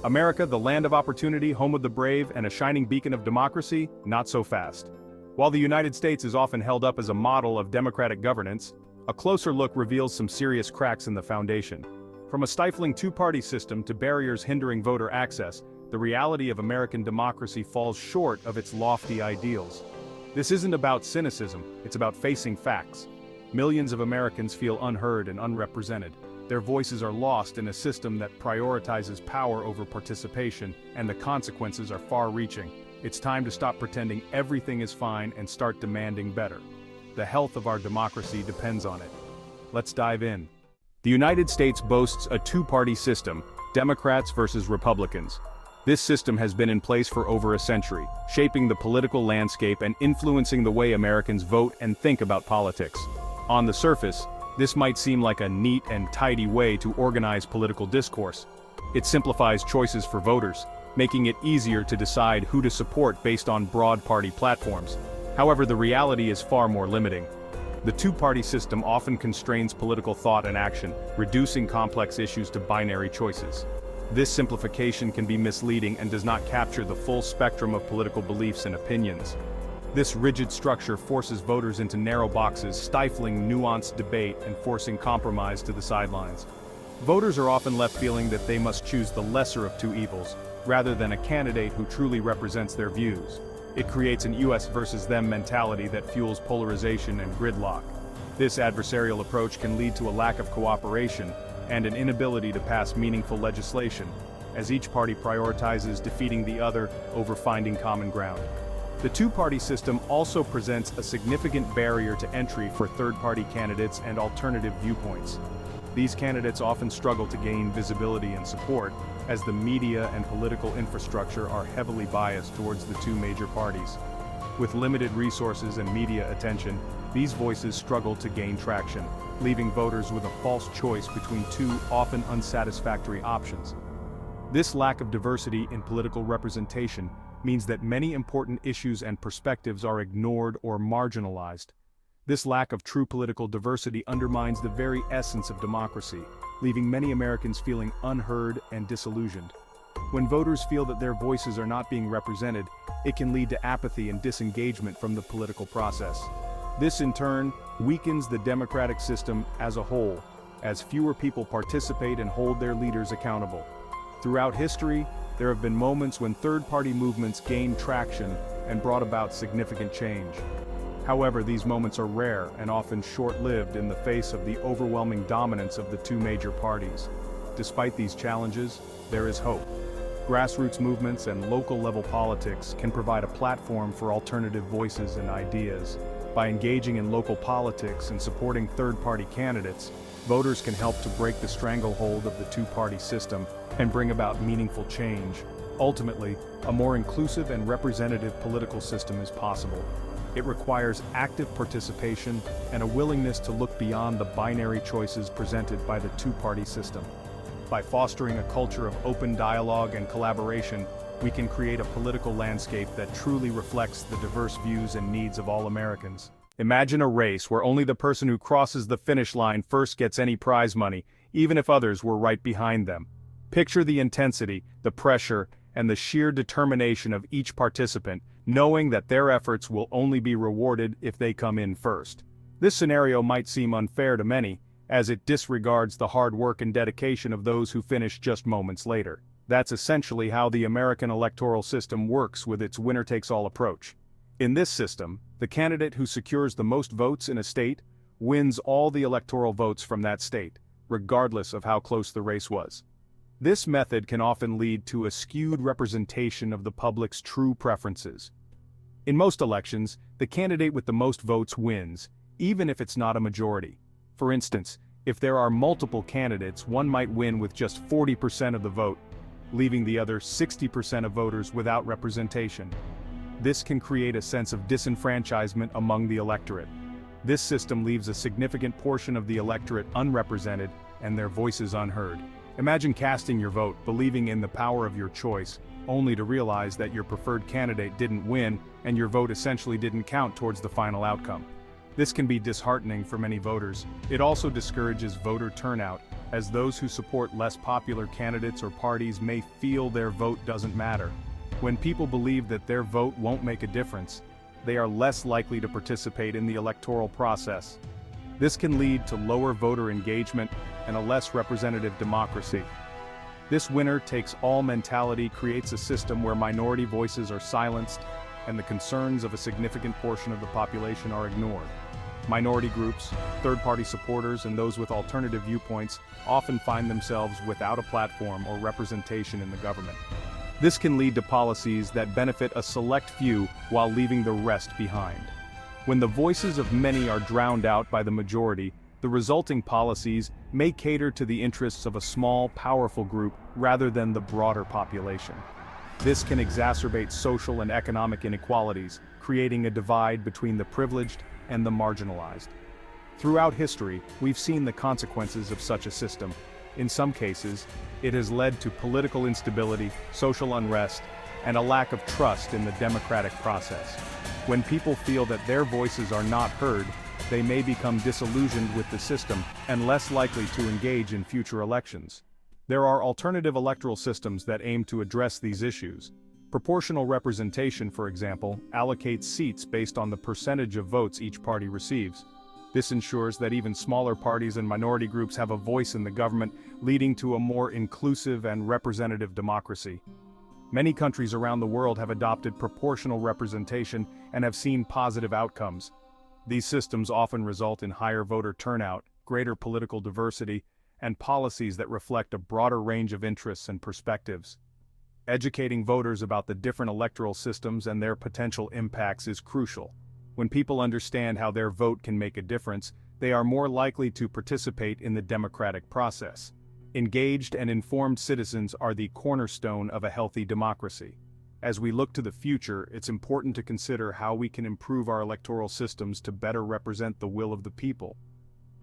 America, the land of opportunity, home of the brave, and a shining beacon of democracy, not so fast. While the United States is often held up as a model of democratic governance, a closer look reveals some serious cracks in the foundation. From a stifling two-party system to barriers hindering voter access, the reality of American democracy falls short of its lofty ideals. This isn't about cynicism, it's about facing facts. Millions of Americans feel unheard and unrepresented. Their voices are lost in a system that prioritizes power over participation, and the consequences are far-reaching. It's time to stop pretending everything is fine and start demanding better. The health of our democracy depends on it. Let's dive in. The United States boasts a two-party system, Democrats versus Republicans. This system has been in place for over a century, shaping the political landscape and influencing the way Americans vote and think about politics. On the surface, this might seem like a neat and tidy way to organize political discourse. It simplifies choices for voters, making it easier to decide who to support based on broad party platforms. However, the reality is far more limiting. The two-party system often constrains political thought and action, reducing complex issues to binary choices. This simplification can be misleading and does not capture the full spectrum of political beliefs and opinions. This rigid structure forces voters into narrow boxes, stifling nuanced debate and forcing compromise to the sidelines. Voters are often left feeling that they must choose the lesser of two evils, rather than a candidate who truly represents their views. It creates an us versus them mentality that fuels polarization and gridlock. This adversarial approach can lead to a lack of cooperation and an inability to pass meaningful legislation, as each party prioritizes defeating the other over finding common ground. The two-party system also presents a significant barrier to entry for third-party candidates and alternative viewpoints. These candidates often struggle to gain visibility and support, as the media and political infrastructure are heavily biased towards the two major parties. With limited resources and media attention, these voices struggle to gain traction, leaving voters with a false choice between two often unsatisfactory options. This lack of diversity in political representation means that many important issues and perspectives are ignored or marginalized. This lack of true political diversity undermines the very essence of democracy, leaving many Americans feeling unheard and disillusioned. When voters feel that their voices are not being represented, it can lead to apathy and disengagement from the political process. This, in turn, weakens the democratic system as a whole, as fewer people participate and hold their leaders accountable. Throughout history, there have been moments when third-party movements gained traction and brought about significant change. However, these moments are rare and often short-lived in the face of the overwhelming dominance of the two major parties. Despite these challenges, there is hope. Grassroots movements and local-level politics can provide a platform for alternative voices and ideas. By engaging in local politics and supporting third-party candidates, voters can help to break the stranglehold of the two-party system and bring about meaningful change. Ultimately, a more inclusive and representative political system is possible. It requires active participation and a willingness to look beyond the binary choices presented by the two-party system. By fostering a culture of open dialogue and collaboration, we can create a political landscape that truly reflects the diverse views and needs of all Americans. Imagine a race where only the person who crosses the finish line first gets any prize money, even if others were right behind them. Picture the intensity, the pressure, and the sheer determination of each participant, knowing that their efforts will only be rewarded if they come in first. This scenario might seem unfair to many, as it disregards the hard work and dedication of those who finish just moments later. That's essentially how the American electoral system works with its winner-takes-all approach. In this system, the candidate who secures the most votes in a state wins all the electoral votes from that state, regardless of how close the race was. This method can often lead to a skewed representation of the public's true preferences. In most elections, the candidate with the most votes wins, even if it's not a majority. For instance, if there are multiple candidates, one might win with just 40% of the vote, leaving the other 60% of voters without representation. This can create a sense of disenfranchisement among the electorate. This system leaves a significant portion of the electorate unrepresented and their voices unheard. Imagine casting your vote, believing in the power of your choice, only to realize that your preferred candidate didn't win and your vote essentially didn't count towards the final outcome. This can be disheartening for many voters. It also discourages voter turnout, as those who support less popular candidates or parties may feel their vote doesn't matter. When people believe that their vote won't make a difference, they are less likely to participate in the electoral process. This can lead to lower voter engagement and a less representative democracy. This winner-takes-all mentality creates a system where minority voices are silenced and the concerns of a significant portion of the population are ignored. Minority groups, third-party supporters, and those with alternative viewpoints often find themselves without a platform or representation in the government. This can lead to policies that benefit a select few while leaving the rest behind. When the voices of many are drowned out by the majority, the resulting policies may cater to the interests of a small, powerful group rather than the broader population. This can exacerbate social and economic inequalities, creating a divide between the privileged and the marginalized. Throughout history, we've seen the consequences of such a system. In some cases, it has led to political instability, social unrest, and a lack of trust in the democratic process. When people feel that their voices are not heard, they may become disillusioned with the system and less likely to engage in future elections. There are alternative electoral systems that aim to address these issues. Proportional representation, for example, allocates seats based on the percentage of votes each party receives. This ensures that even smaller parties and minority groups have a voice in the government, leading to a more inclusive and representative democracy. Many countries around the world have adopted proportional representation and have seen positive outcomes. These systems often result in higher voter turnout, greater political diversity, and policies that reflect a broader range of interests and perspectives. Educating voters about the different electoral systems and their potential impacts is crucial. When people understand how their vote can make a difference, they are more likely to participate in the democratic process. Engaged and informed citizens are the cornerstone of a healthy democracy. As we look to the future, it's important to consider how we can improve our electoral systems to better represent the will of the people.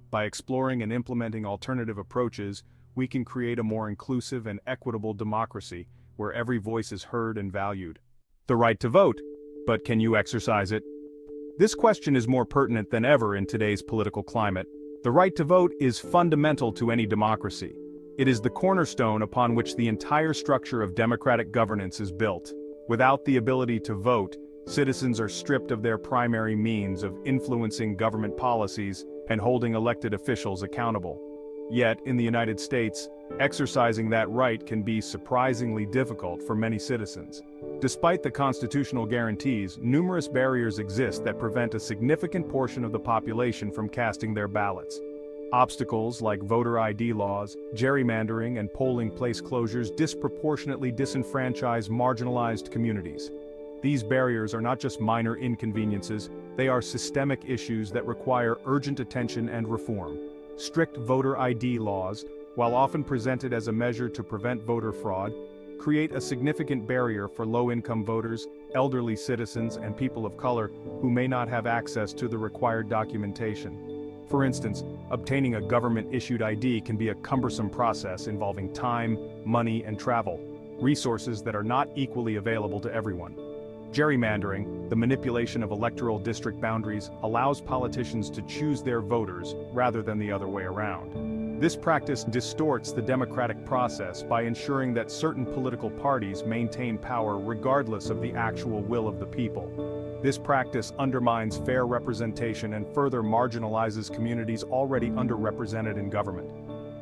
By exploring and implementing alternative approaches, we can create a more inclusive and equitable democracy where every voice is heard and valued. The right to vote, but can you exercise it? This question is more pertinent than ever in today's political climate. The right to vote is fundamental to any democracy. It is the cornerstone upon which the entire structure of democratic governance is built. Without the ability to vote, citizens are stripped of their primary means of influencing government policies and holding elected officials accountable. Yet, in the United States, exercising that right can be surprisingly difficult for many citizens. Despite the constitutional guarantees, numerous barriers exist that prevent a significant portion of the population from casting their ballots. Obstacles like voter ID laws, gerrymandering, and polling place closures disproportionately disenfranchise marginalized communities. These barriers are not just minor inconveniences, they are systemic issues that require urgent attention and reform. Strict voter ID laws, while often presented as a measure to prevent voter fraud, create a significant barrier for low-income voters, elderly citizens, and people of color who may not have access to the required documentation. For instance, obtaining a government-issued ID can be a cumbersome process involving time, money, and travel, resources that are not equally available to everyone. Gerrymandering, the manipulation of electoral district boundaries, allows politicians to choose their voters rather than the other way around. This practice distorts the democratic process by ensuring that certain political parties maintain power regardless of the actual will of the people. This practice undermines fair representation and further marginalizes communities already underrepresented in government.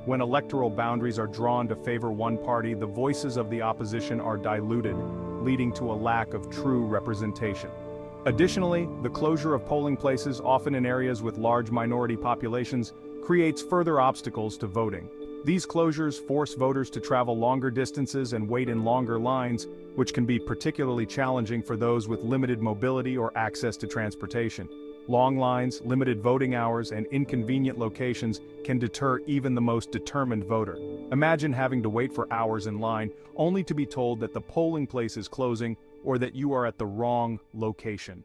When electoral boundaries are drawn to favor one party, the voices of the opposition are diluted, leading to a lack of true representation. Additionally, the closure of polling places, often in areas with large minority populations, creates further obstacles to voting. These closures force voters to travel longer distances and wait in longer lines, which can be particularly challenging for those with limited mobility or access to transportation. Long lines, limited voting hours, and inconvenient locations can deter even the most determined voter. Imagine having to wait for hours in line, only to be told that the polling place is closing or that you are at the wrong location.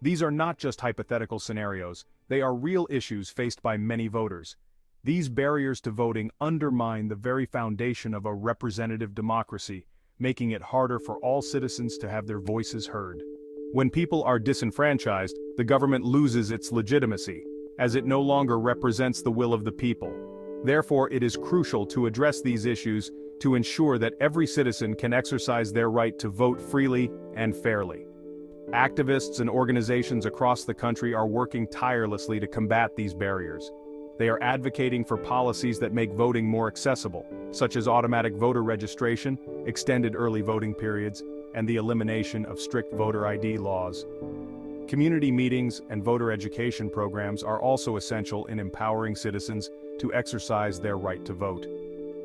These are not just hypothetical scenarios, they are real issues faced by many voters. These barriers to voting undermine the very foundation of a representative democracy, making it harder for all citizens to have their voices heard. When people are disenfranchised, the government loses its legitimacy, as it no longer represents the will of the people. Therefore, it is crucial to address these issues to ensure that every citizen can exercise their right to vote freely and fairly. Activists and organizations across the country are working tirelessly to combat these barriers. They are advocating for policies that make voting more accessible, such as automatic voter registration, extended early voting periods, and the elimination of strict voter ID laws. Community meetings and voter education programs are also essential in empowering citizens to exercise their right to vote.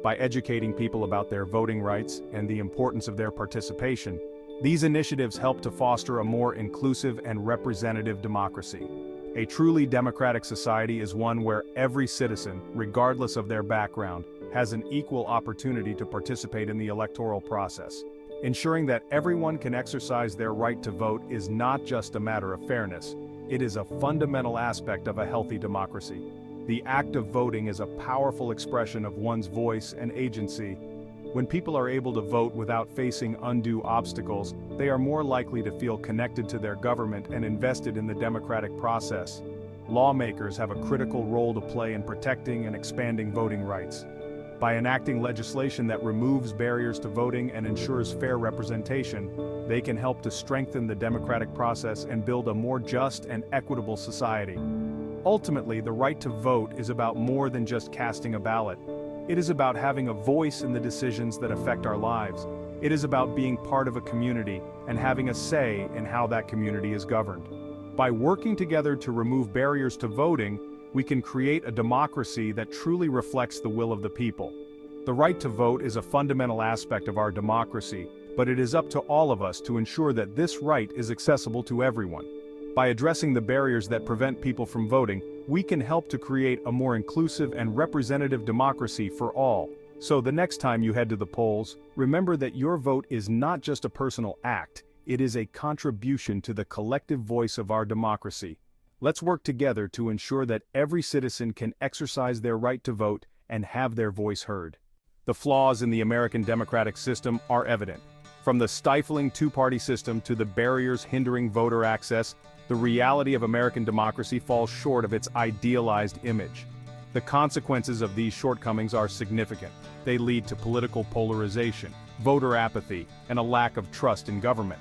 By educating people about their voting rights and the importance of their participation, these initiatives help to foster a more inclusive and representative democracy. A truly democratic society is one where every citizen, regardless of their background, has an equal opportunity to participate in the electoral process. Ensuring that everyone can exercise their right to vote is not just a matter of fairness, it is a fundamental aspect of a healthy democracy. The act of voting is a powerful expression of one's voice and agency. When people are able to vote without facing undue obstacles, they are more likely to feel connected to their government and invested in the democratic process. Lawmakers have a critical role to play in protecting and expanding voting rights. By enacting legislation that removes barriers to voting and ensures fair representation, they can help to strengthen the democratic process and build a more just and equitable society. Ultimately, the right to vote is about more than just casting a ballot. It is about having a voice in the decisions that affect our lives. It is about being part of a community and having a say in how that community is governed. By working together to remove barriers to voting, we can create a democracy that truly reflects the will of the people. The right to vote is a fundamental aspect of our democracy, but it is up to all of us to ensure that this right is accessible to everyone. By addressing the barriers that prevent people from voting, we can help to create a more inclusive and representative democracy for all. So the next time you head to the polls, remember that your vote is not just a personal act, it is a contribution to the collective voice of our democracy. Let's work together to ensure that every citizen can exercise their right to vote and have their voice heard. The flaws in the American democratic system are evident. From the stifling two-party system to the barriers hindering voter access, the reality of American democracy falls short of its idealized image. The consequences of these shortcomings are significant. They lead to political polarization, voter apathy, and a lack of trust in government.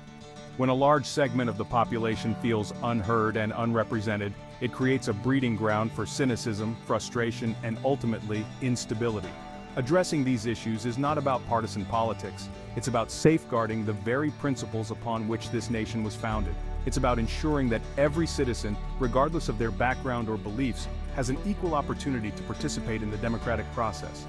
When a large segment of the population feels unheard and unrepresented, it creates a breeding ground for cynicism, frustration, and ultimately, instability. Addressing these issues is not about partisan politics. It's about safeguarding the very principles upon which this nation was founded. It's about ensuring that every citizen, regardless of their background or beliefs, has an equal opportunity to participate in the democratic process.